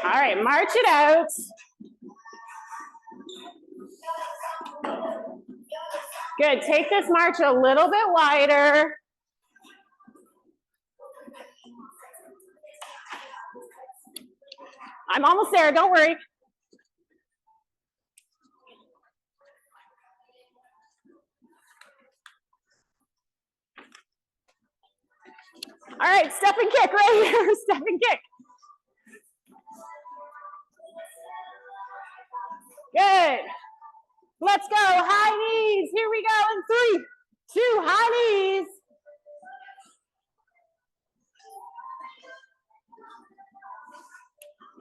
All right, march it out. Good, take this march a little bit wider. I'm almost there, don't worry. All right, step and kick right here, step and kick. Good. Let's go, high knees. Here we go in 3, 2, high knees.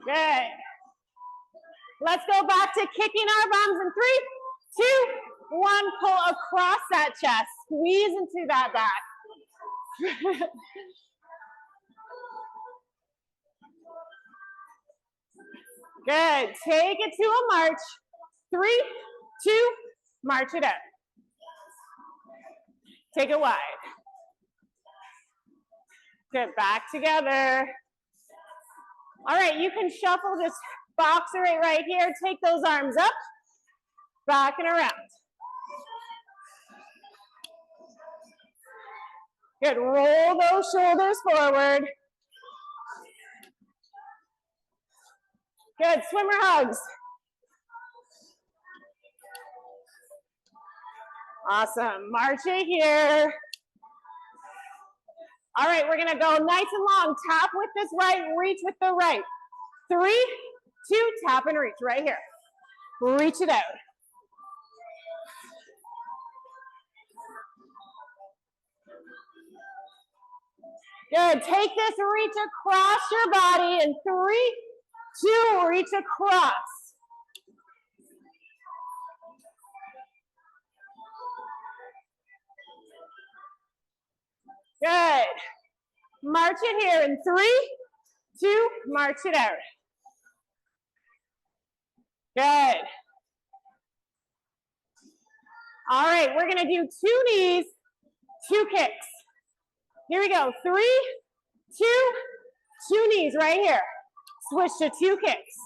Good. Let's go back to kicking our bums in 3, 2, 1. Pull across that chest. Squeeze into that back. Good. Take it to a march. 3, 2, march it out. Take it wide. Good. Back together. All right, you can shuffle this boxer right here. Take those arms up, back and around. Good. Roll those shoulders forward. Good. Swimmer hugs. Awesome. March it here. All right, we're gonna go nice and long. Tap with this right, reach with the right. 3, 2, tap and reach right here. Reach it out. Good, take this, reach across your body in 3, 2, reach across. Good. March it here in 3, 2, march it out. Good. All right, we're gonna do 2 knees, 2 kicks. Here we go, 3, 2, 2 knees right here. Switch to 2 kicks.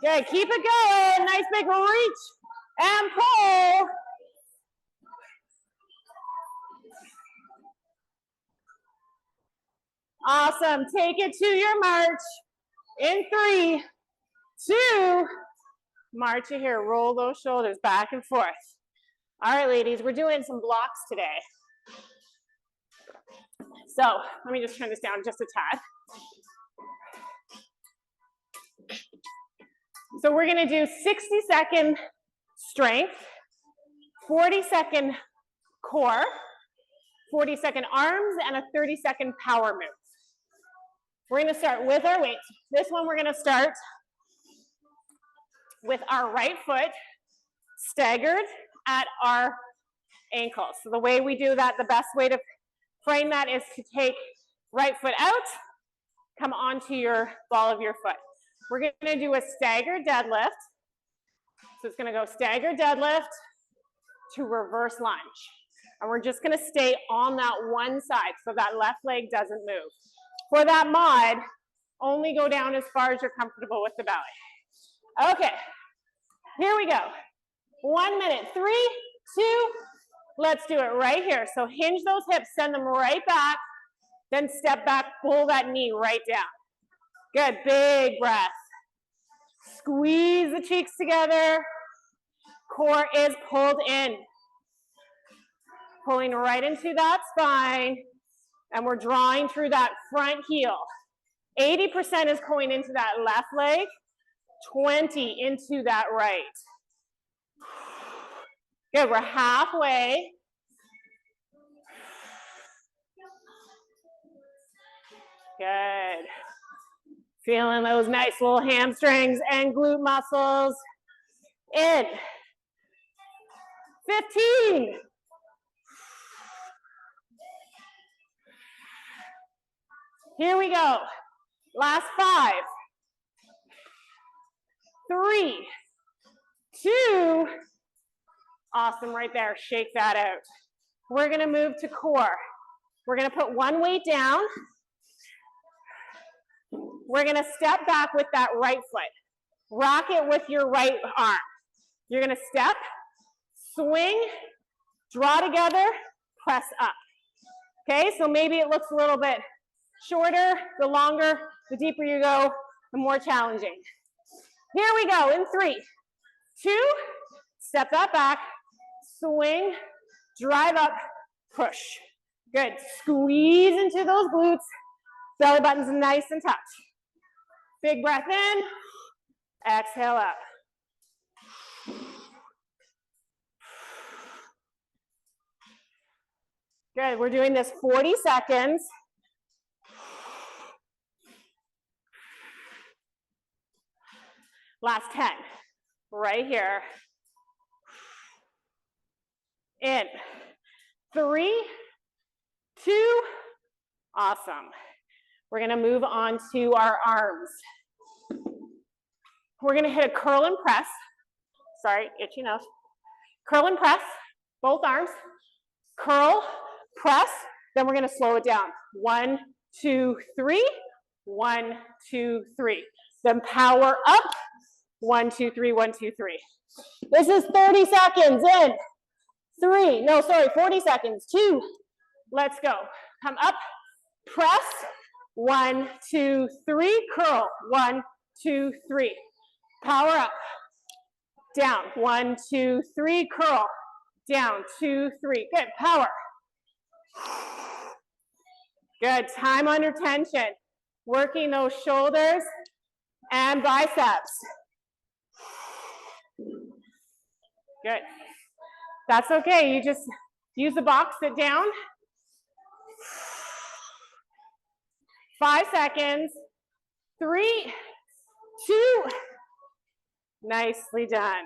Good, keep it going. Nice big reach and pull. Awesome, take it to your march. In 3, 2, march it here. Roll those shoulders back and forth. All right, ladies, we're doing some blocks today. So let me just turn this down just a tad. So we're gonna do 60-second strength, 40-second core, 40-second arms, and a 30-second power move. We're gonna start with our weights. This one we're gonna start with our right foot staggered at our ankles. So the way we do that, the best way to frame that is to take right foot out, come onto your ball of your foot. We're gonna do a staggered deadlift. So it's gonna go staggered deadlift to reverse lunge. And we're just gonna stay on that one side so that left leg doesn't move. For that mod, only go down as far as you're comfortable with the belly. Okay, here we go. 1 minute, 3, 2, let's do it right here. So hinge those hips, send them right back, then step back, pull that knee right down. Good, big breath. Squeeze the cheeks together. Core is pulled in. Pulling right into that spine. And we're drawing through that front heel. 80% is going into that left leg, 20 into that right. Good, we're halfway. Good. Feeling those nice little hamstrings and glute muscles. In 15. Here we go. Last 5. 3, 2. Awesome right there. Shake that out. we're gonna move to core. We're gonna put one weight down. We're gonna step back with that right foot. Rock it with your right arm. You're gonna step, swing, draw together, press up. Okay, so maybe it looks a little bit shorter. The longer, the deeper you go, the more challenging. Here we go in 3, 2, step that back, swing, drive up, push. Good, squeeze into those glutes, belly button's nice and tucked. Big breath in, exhale up. Good, we're doing this 40 seconds. Last 10, right here. In 3, 2, awesome. We're gonna move on to our arms. We're gonna hit a curl and press. Sorry, itchy nose. Curl and press, both arms. Curl, press, then we're gonna slow it down. 1, 2, 3, 1, 2, 3. Then power up, 1, 2, 3, 1, 2, 3. This is 30 seconds, in 40 seconds, 2, let's go. Come up, press, 1, 2, 3, curl, 1, 2, 3. Power up, down, 1, 2, 3, curl, down, 2, 3, good, power. Good, time under tension. Working those shoulders and biceps. Good. That's okay, you just use the box, sit down. 5 seconds, 3, 2, nicely done.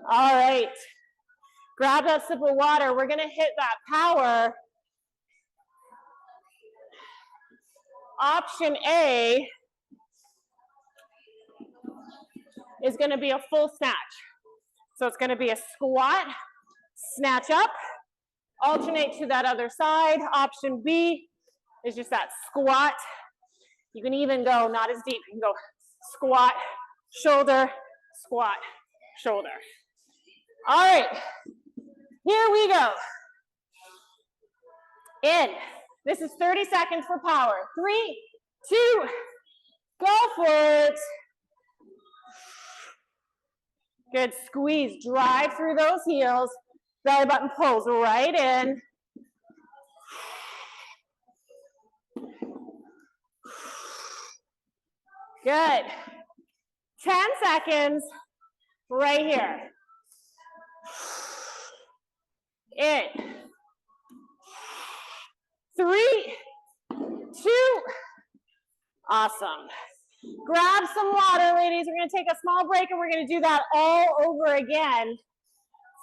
All right, grab that sip of water. We're gonna hit that power. Option A is gonna be a full snatch. So it's gonna be a squat, snatch up, alternate to that other side. Option B is just that squat. You can even go not as deep. You can go squat, shoulder, squat, shoulder. All right, here we go. In. This is 30 seconds for power. 3, 2, go for it. Good, squeeze, drive through those heels. Belly button pulls right in. Good. 10 seconds right here. In. 3, 2, awesome. Grab some water, ladies. We're gonna take a small break and we're gonna do that all over again.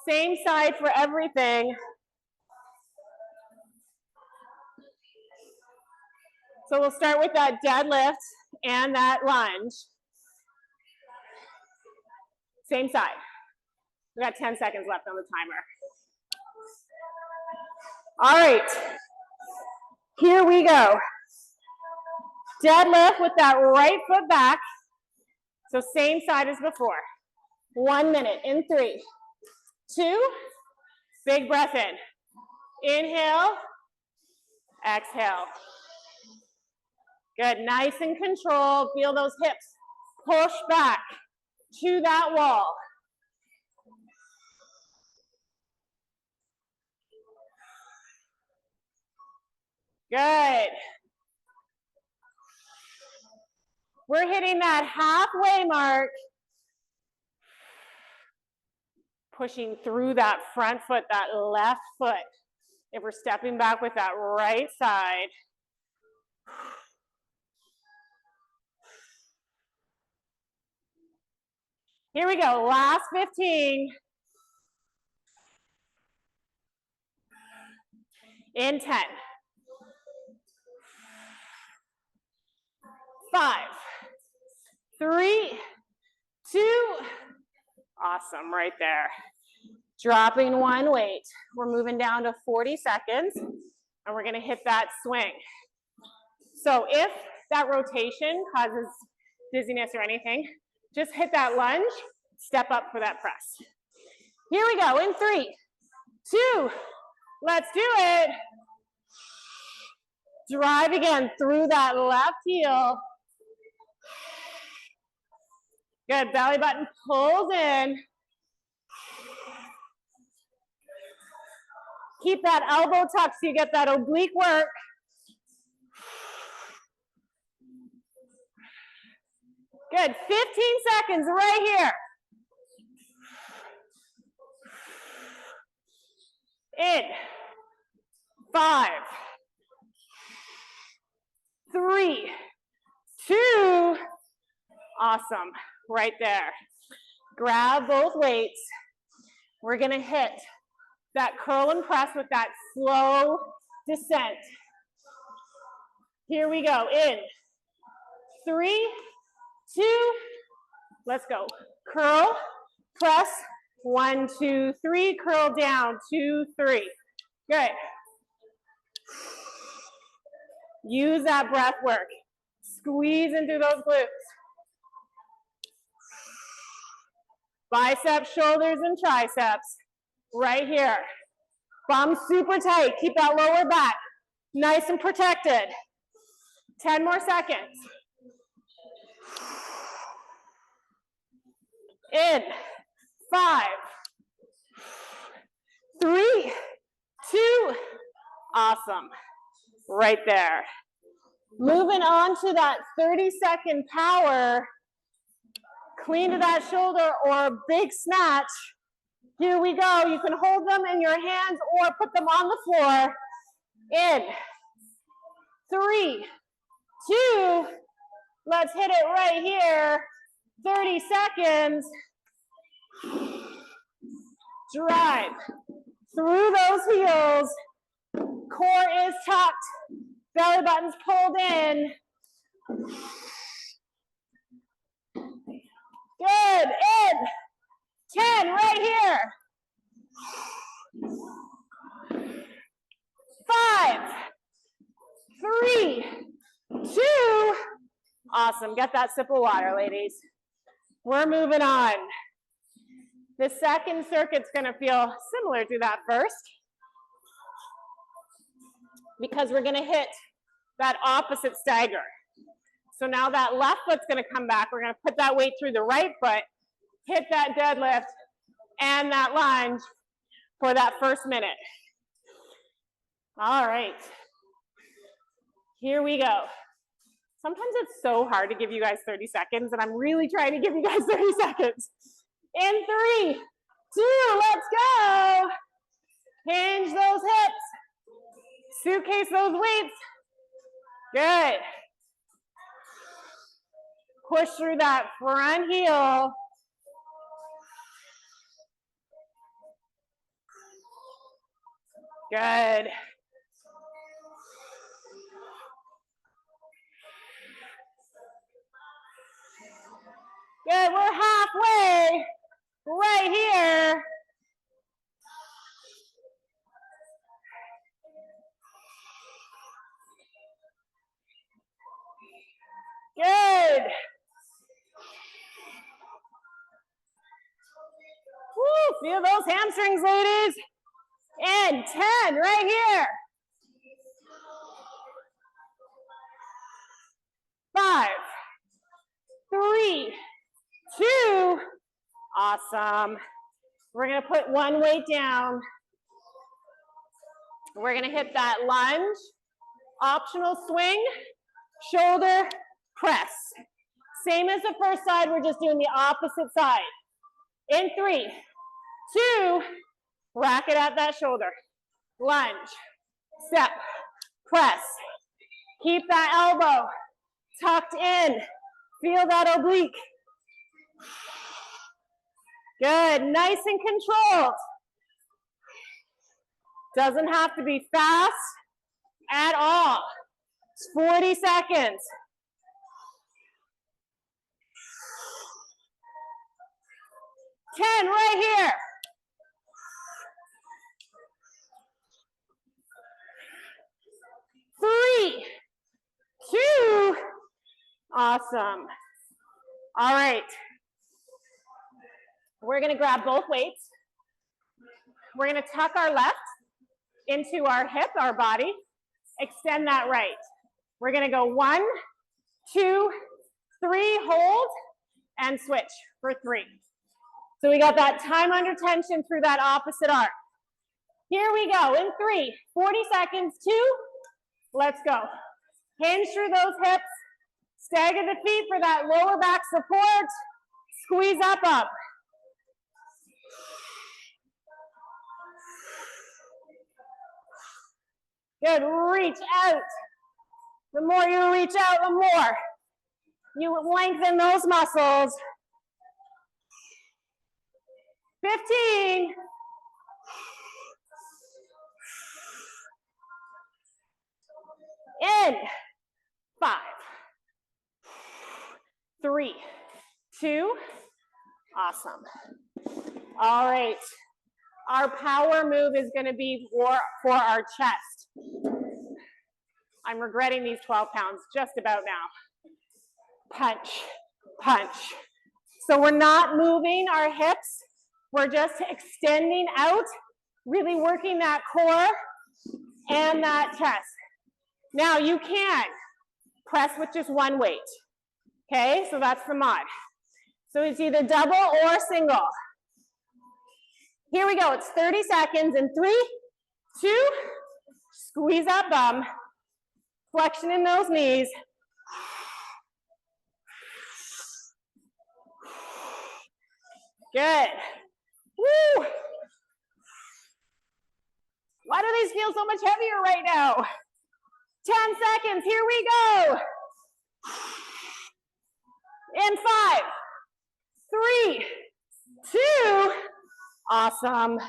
Same side for everything. So we'll start with that deadlift and that lunge. Same side. We got 10 seconds left on the timer. All right, here we go. Deadlift with that right foot back. So same side as before. 1 minute in 3, 2, big breath in. Inhale, exhale. Good, nice and controlled. Feel those hips push back to that wall. Good. We're hitting that halfway mark. Pushing through that front foot, that left foot. If we're stepping back with that right side. Here we go, last 15. In 10. 5, 3, 2, awesome, right there. Dropping one weight. We're moving down to 40 seconds, and we're gonna hit that swing. So if that rotation causes dizziness or anything, just hit that lunge, step up for that press. Here we go, in 3, 2, let's do it. Drive again through that left heel. Good, belly button pulls in. Keep that elbow tucked so you get that oblique work. Good, 15 seconds right here. In 5, 3, 2, awesome, right there. Grab both weights. We're gonna hit that curl and press with that slow descent. Here we go, in 3, 2, let's go. Curl, press, 1, 2, 3, curl down, 2, 3. Good. Use that breath work. Squeeze into those glutes. Biceps, shoulders, and triceps. Right here. Bum super tight. Keep that lower back nice and protected. 10 more seconds. In 5, 3, 2, awesome. Right there. Moving on to that 30-second power. Clean to that shoulder or big snatch. Here we go. You can hold them in your hands or put them on the floor. In 3, 2, let's hit it right here. 30 seconds. Drive through those heels. Core is tucked. Belly button's pulled in. Good, in 10, right here. 5, 3, 2, awesome. Get that sip of water, ladies. We're moving on. The second circuit's gonna feel similar to that first because we're gonna hit that opposite stagger. So now that left foot's gonna come back. We're gonna put that weight through the right foot, hit that deadlift and that lunge for that first minute. All right, here we go. Sometimes it's so hard to give you guys 30 seconds, and I'm really trying to give you guys 30 seconds. In 3, 2, let's go. Hinge those hips. Suitcase those weights. Good. Push through that front heel. Good. Good, we're halfway, right here. Good. Woo, feel those hamstrings, ladies. And 10, right here. 5, 3, 2, awesome. We're gonna put one weight down. We're gonna hit that lunge, optional swing, shoulder, press. Same as the first side, we're just doing the opposite side. In 3, 2, rack it at that shoulder. Lunge, step, press. Keep that elbow tucked in. Feel that oblique. Good, nice and controlled. Doesn't have to be fast at all. It's 40 seconds. Ten, right here. Awesome. All right. We're gonna grab both weights. We're gonna tuck our left into our hip, our body, extend that right. We're gonna go 1, 2, 3, hold, and switch for 3. So we got that time under tension through that opposite arm. Here we go, in 3, 40 seconds, 2, let's go. Hinge through those hips, stagger the feet for that lower back support, squeeze up. Good, reach out. The more you reach out, the more you lengthen those muscles. 15. In 5, 3, 2, awesome. All right, our power move is going to be for our chest. I'm regretting these 12 pounds just about now. Punch, punch. So we're not moving our hips, we're just extending out, really working that core and that chest. Now you can press with just one weight, okay? So that's the mod. So it's either double or single. Here we go, it's 30 seconds in 3, 2, squeeze that bum, flexion in those knees. Good. Woo! Why do these feel so much heavier right now? 10 seconds, here we go. In 5, 3, 2, awesome.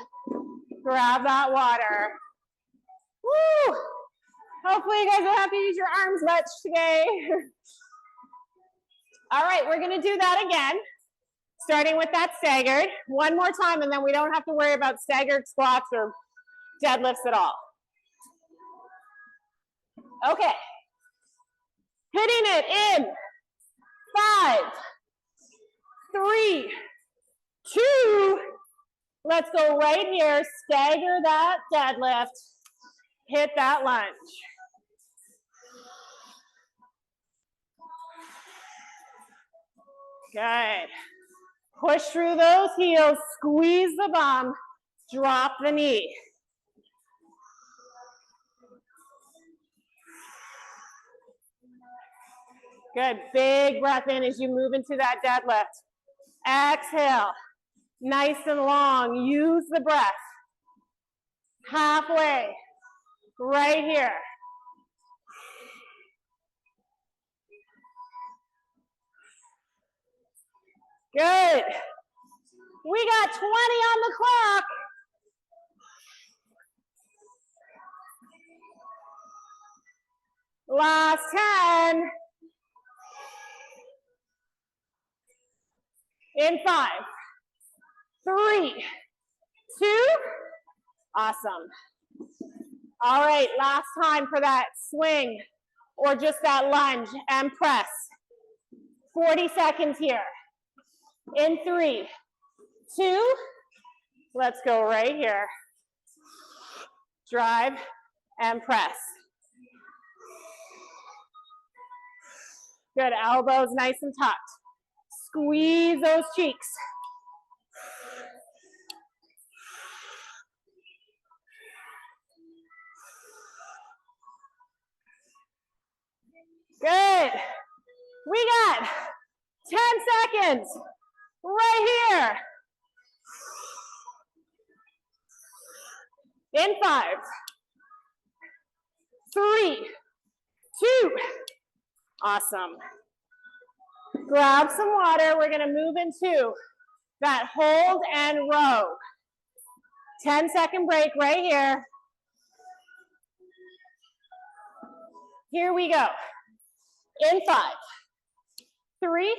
Grab that water. Woo! Hopefully you guys don't have to use your arms much today. All right, we're gonna do that again, starting with that staggered. One more time, and then we don't have to worry about staggered squats or deadlifts at all. Okay, hitting it in 5, 3, 2, let's go right here, stagger that deadlift, hit that lunge. Good. Push through those heels, squeeze the bum, drop the knee. Good, big breath in as you move into that deadlift. Exhale, nice and long, use the breath. Halfway, right here. Good. We got 20 on the clock. Last 10. In 5, 3, 2, awesome. All right, last time for that swing or just that lunge and press. 40 seconds here. In 3, 2, let's go right here. Drive and press. Good, elbows nice and tucked. Squeeze those cheeks. Good. We got 10 seconds right here. In 5, 3, 2, awesome. Grab some water. We're going to move into that hold and row. 10-second break right here. Here we go. In 5, 3,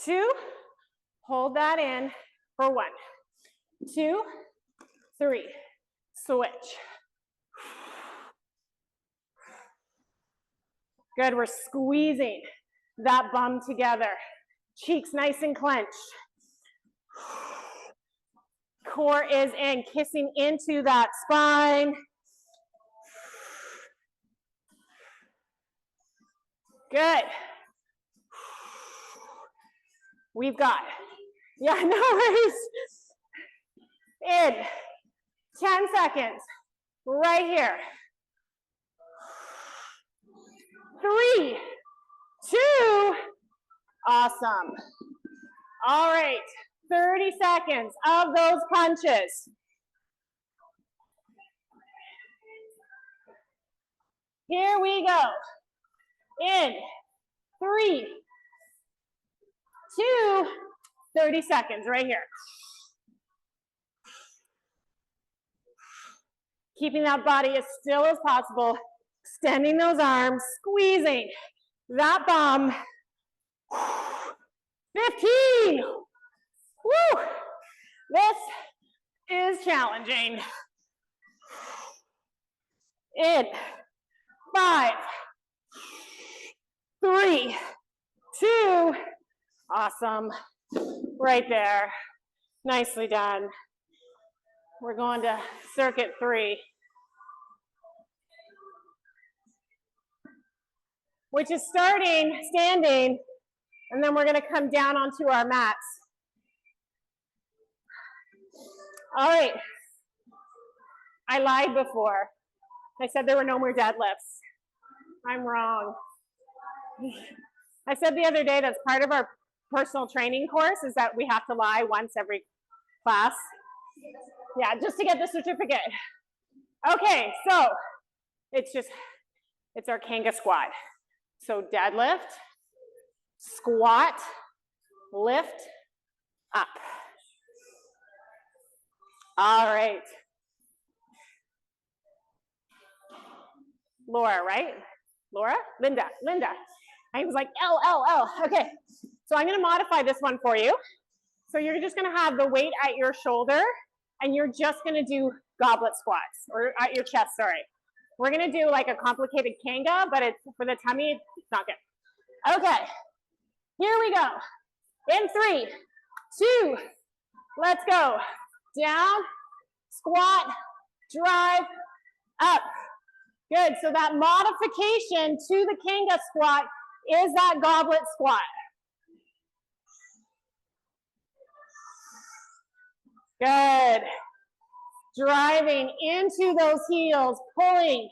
2, hold that in for 1, 2, 3, switch. Good, we're squeezing that bum together. Cheeks nice and clenched. Core is in, kissing into that spine. Good. We've got, yeah, no worries. In 10 seconds, right here. 3, 2, awesome. All right, 30 seconds of those punches. Here we go. In 3, 2, 30 seconds right here. Keeping that body as still as possible, extending those arms, squeezing that bum. 15. Woo! This is challenging. In 5, 3, 2, awesome. Right there. Nicely done. We're going to circuit 3, which is starting standing, and then we're going to come down onto our mats. All right. I lied before. I said there were no more deadlifts. I'm wrong. I said the other day that's part of our personal training course is that we have to lie once every class. Yeah, just to get the certificate. Okay, so it's our Kanga squat. So deadlift, squat, lift, up. All right. Laura, right? Laura? Linda. I was like, L. Okay, so I'm gonna modify this one for you. So you're just gonna have the weight at your shoulder, and you're just gonna do goblet squats, or at your chest, sorry. We're gonna do like a complicated Kanga, but it's for the tummy, it's not good. Okay, here we go. In 3, 2, let's go. Down, squat, drive, up. Good, so that modification to the Kanga squat is that goblet squat. Good. Driving into those heels, pulling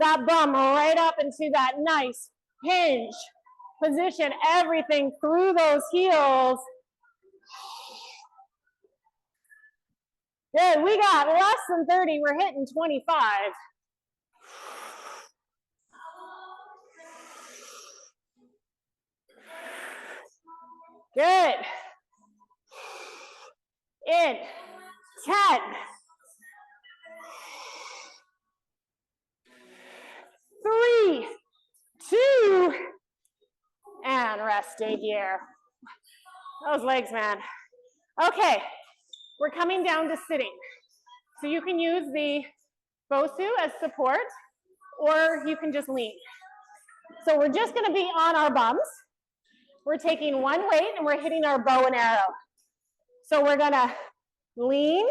that bum right up into that nice hinge position, everything through those heels. Good, we got less than 30, we're hitting 25. Good. In 10. 3, 2, and rest, stay here. Those legs, man. Okay, we're coming down to sitting. So you can use the Bosu as support, or you can just lean. So we're just gonna be on our bums. We're taking one weight and we're hitting our bow and arrow. So we're gonna lean,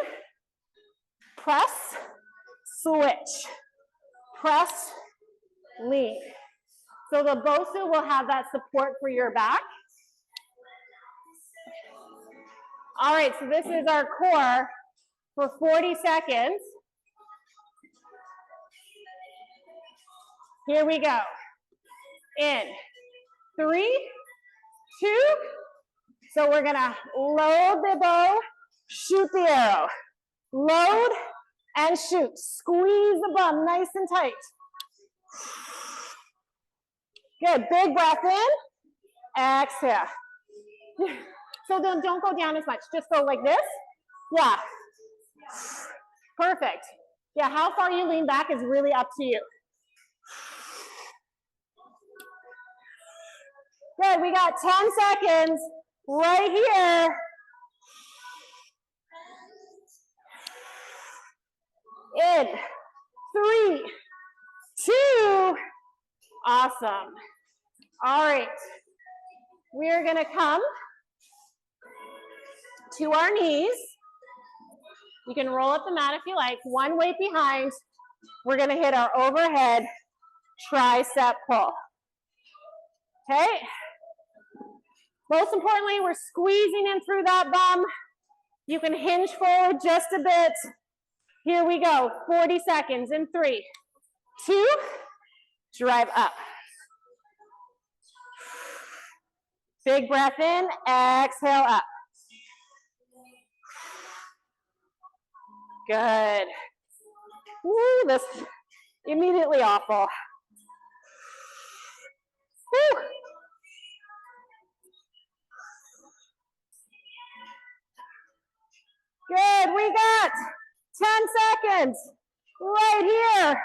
press, switch, press, lean. So the Bosu will have that support for your back. All right, so this is our core for 40 seconds. Here we go. In 3, 2, so we're gonna load the bow, shoot the arrow. Load and shoot. Squeeze the bum nice and tight. Good, big breath in, exhale. So then don't go down as much, just go like this. Yeah, perfect. Yeah, how far you lean back is really up to you. Good, we got 10 seconds right here. In 3, 2, awesome. All right, We're gonna come to our knees. You can roll up the mat if you like. One weight behind. We're gonna hit our overhead tricep pull. Okay? Most importantly, we're squeezing in through that bum. You can hinge forward just a bit. Here we go, 40 seconds in 3, 2, drive up. Big breath in, exhale up. Good. Woo, this is immediately awful. Woo. Good, we got 10 seconds right here.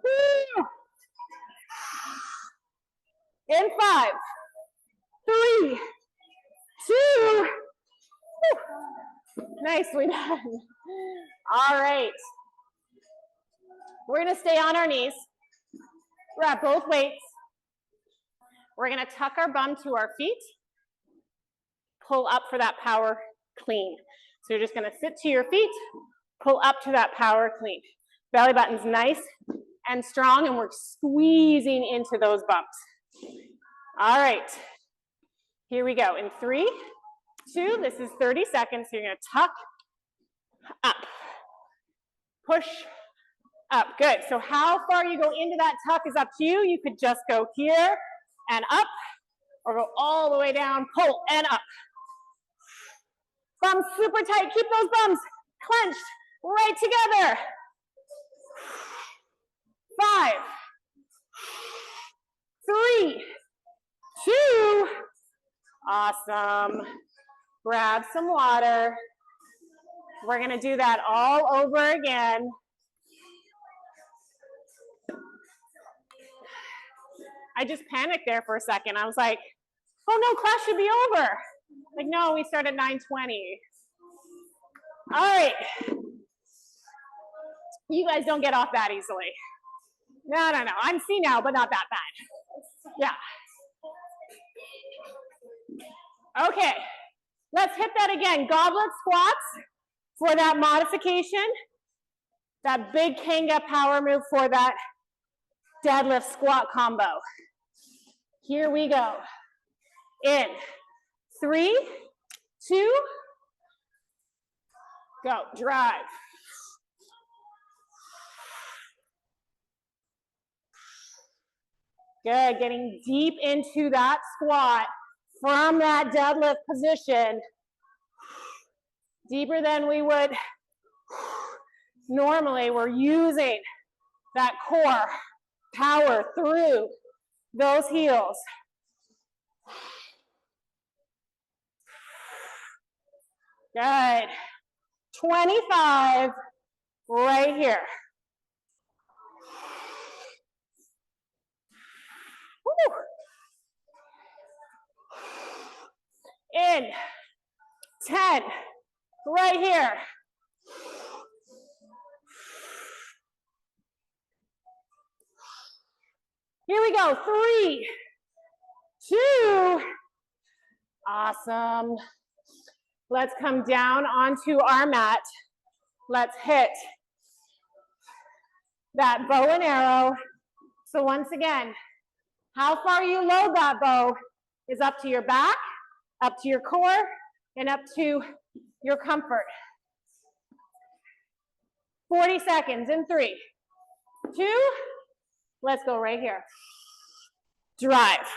Woo. In 5, 3, 2, woo. Nicely done. All right. We're gonna stay on our knees. Grab both weights. We're gonna tuck our bum to our feet. Pull up for that power clean. So you're just gonna sit to your feet, pull up to that power clean. Belly button's nice and strong, and we're squeezing into those bumps. All right, here we go. In 3, 2, this is 30 seconds. So you're gonna tuck, up, push, up. Good. So how far you go into that tuck is up to you. You could just go here and up, or go all the way down, pull and up. Bums super tight. Keep those bums clenched right together. 5, 3, 2. Awesome. Grab some water. We're going to do that all over again. I just panicked there for a second. I was like, oh no, class should be over. Like, no, we start at 9:20. All right. You guys don't get off that easily. No. I'm senile, but not that bad. Yeah. Okay. Let's hit that again. Goblet squats for that modification. That big Kanga power move for that deadlift squat combo. Here we go. In 3, 2, go. Drive. Good. Getting deep into that squat from that deadlift position. Deeper than we would normally. We're using that core power through those heels. Good. 25 right here. Woo. In 10 right here. Here we go. 3, 2. Awesome. Let's come down onto our mat. Let's hit that bow and arrow. So once again, how far you load that bow is up to your back, up to your core, and up to your comfort. 40 seconds in 3, 2, let's go right here. Drive.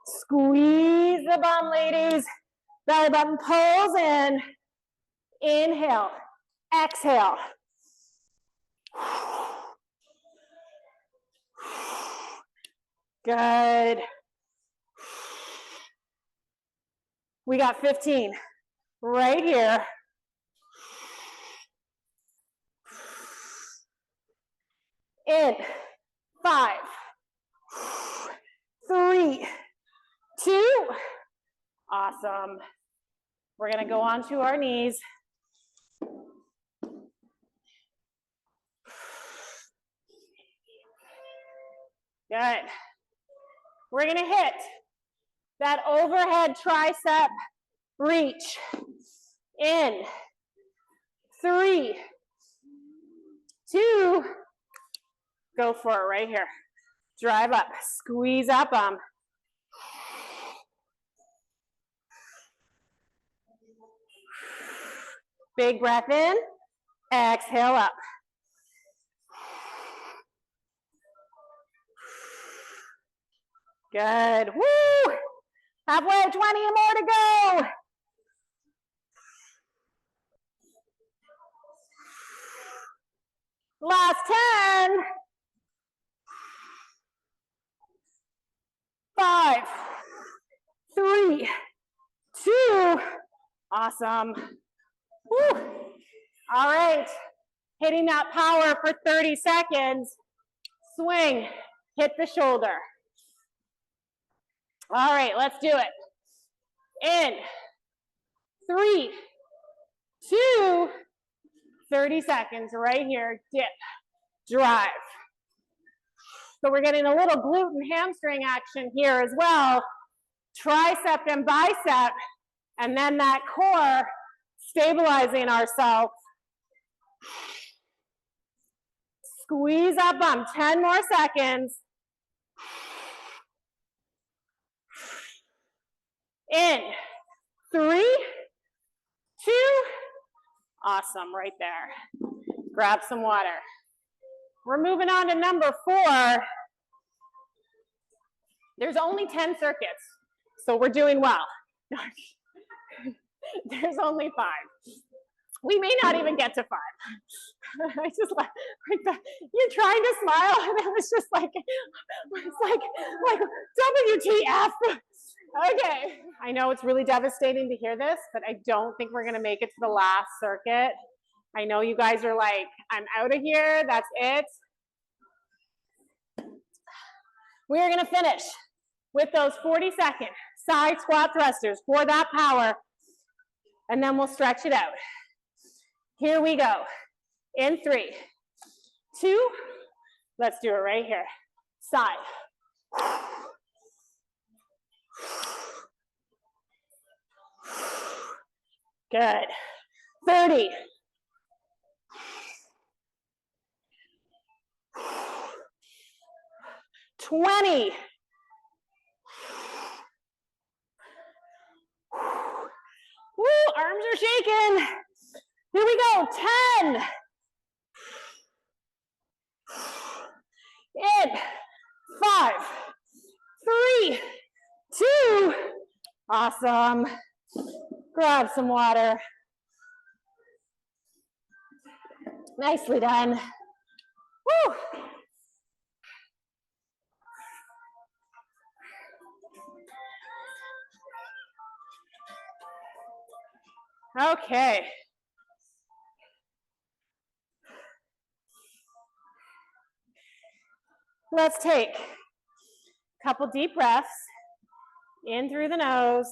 Squeeze the bum, ladies. Belly button pulls in. Inhale. Exhale. Good. We got 15 right here. In 5, 3, 2. Awesome. We're going to go onto our knees. Good. We're gonna hit that overhead tricep reach. In 3, 2, go for it right here. Drive up, squeeze up them. Big breath in, exhale up. Good, woo! Halfway, 20 more to go. Last 10. 5, 3, 2. Awesome. Woo. All right. Hitting that power for 30 seconds. Swing. Hit the shoulder. All right, let's do it. In 3, 2, 30 seconds right here. Dip. Drive. So we're getting a little glute and hamstring action here as well. Tricep and bicep. And then that core stabilizing ourselves. Squeeze up 10 more seconds. In 3, 2, awesome, right there. Grab some water. We're moving on to number 4. There's only 10 circuits, so we're doing well. There's only 5. We may not even get to 5. I just like you're trying to smile, and it was just like, it's like WTF. Okay, I know it's really devastating to hear this, but I don't think we're gonna make it to the last circuit. I know you guys are like, I'm out of here, that's it. We're gonna finish with those 40-second side squat thrusters for that power, and then we'll stretch it out. Here we go. In 3, 2, let's do it right here. Side. Good. 30. 20. Woo, arms are shaking. Here we go, 10. In 5, 3, 2. Awesome. Grab some water. Nicely done. Woo. Okay. Let's take a couple deep breaths in through the nose,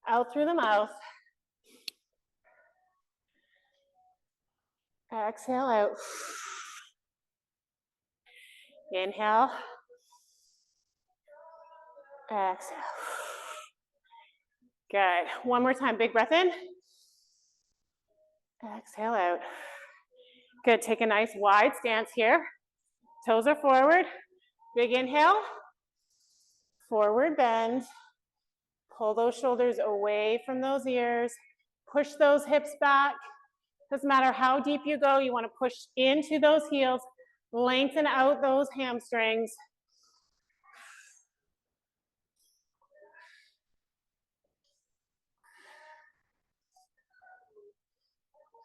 out through the mouth. Exhale out. Inhale. Exhale. Good. One more time. Big breath in. Exhale out. Good. Take a nice wide stance here. Toes are forward. Big inhale. Forward bend. Pull those shoulders away from those ears. Push those hips back. Doesn't matter how deep you go, you want to push into those heels. Lengthen out those hamstrings.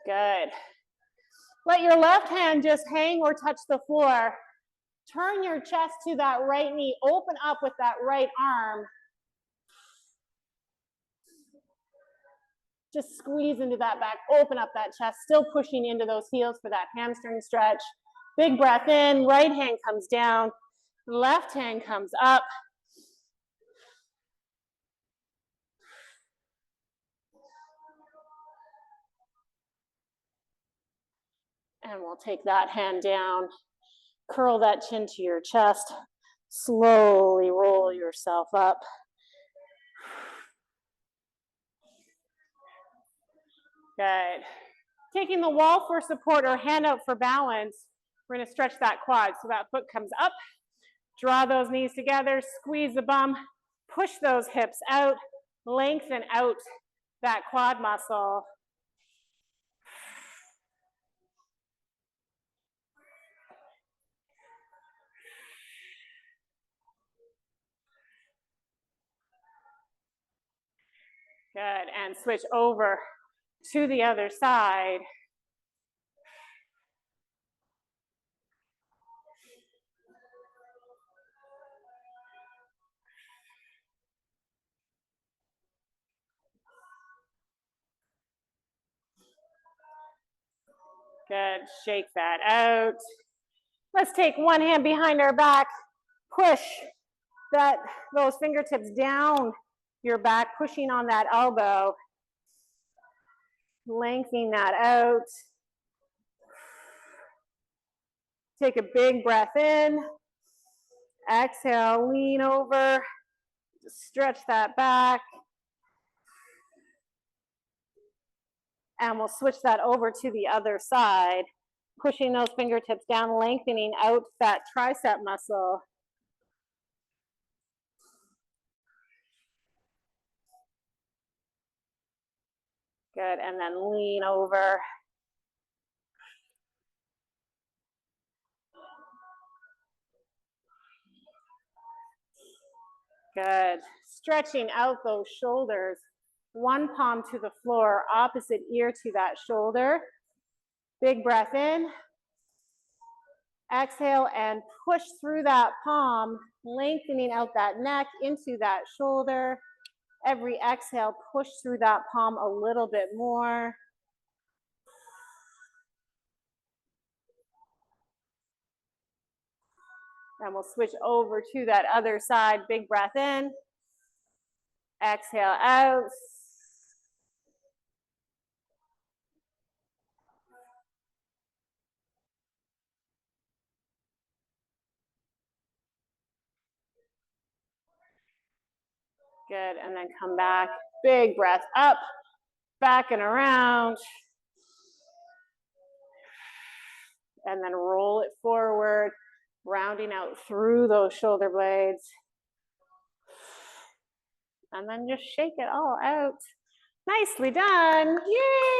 Good. Let your left hand just hang or touch the floor. Turn your chest to that right knee. Open up with that right arm. Just squeeze into that back. Open up that chest. Still pushing into those heels for that hamstring stretch. Big breath in. Right hand comes down. Left hand comes up. And we'll take that hand down. Curl that chin to your chest. Slowly roll yourself up. Good. Taking the wall for support or hand out for balance, we're gonna stretch that quad so that foot comes up. Draw those knees together, squeeze the bum, push those hips out, lengthen out that quad muscle. Good, and switch over to the other side. Good, shake that out. Let's take one hand behind our back, push those fingertips down your back, pushing on that elbow, lengthening that out. Take a big breath in, exhale, lean over, stretch that back. And we'll switch that over to the other side, pushing those fingertips down, lengthening out that tricep muscle. Good, and then lean over. Good, stretching out those shoulders. One palm to the floor, opposite ear to that shoulder. Big breath in. Exhale and push through that palm, lengthening out that neck into that shoulder. Every exhale, push through that palm a little bit more. And we'll switch over to that other side. Big breath in. Exhale out. Good, and then come back. Big breath up, back and around. And then roll it forward, rounding out through those shoulder blades. And then just shake it all out. Nicely done. Yay!